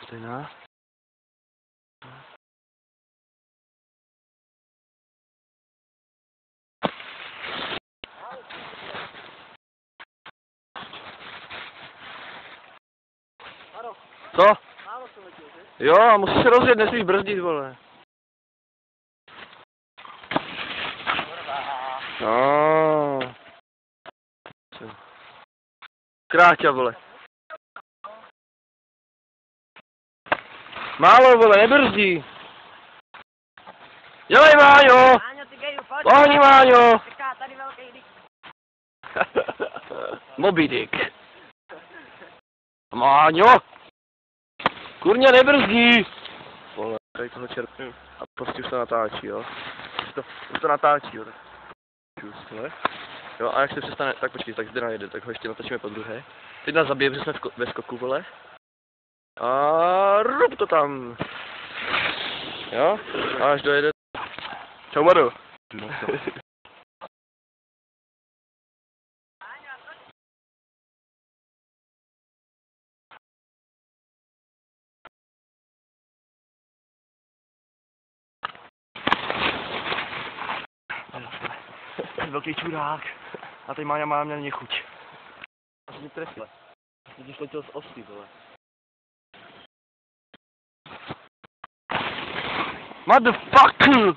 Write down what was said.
Stejná. Co? Jo, a musíš se rozjet, nesmíš brzdit, vole. No. Kráťa, vole. Málo, vole, nebrzdí. Dělej, Váňo! Pohni, Váňo! Moby Dick. Váňo! Kurně, nebrzdí! Vole, tady toho čerpnu. A prostě už to natáčí, jo. Už to natáčí, jo. Jo, a jak se přestane, tak počkej, tak zde najede, tak ho ještě natočíme po druhé. Teď nás zabije, protože jsme ve skoku, vole. A rub to tam. Jo, a až dojede. Čau, Madu. Velký čurák. A teď Máňa má mě chuť. A to mě trefle. Ty jsi letěl z osy, vole. Motherfucker!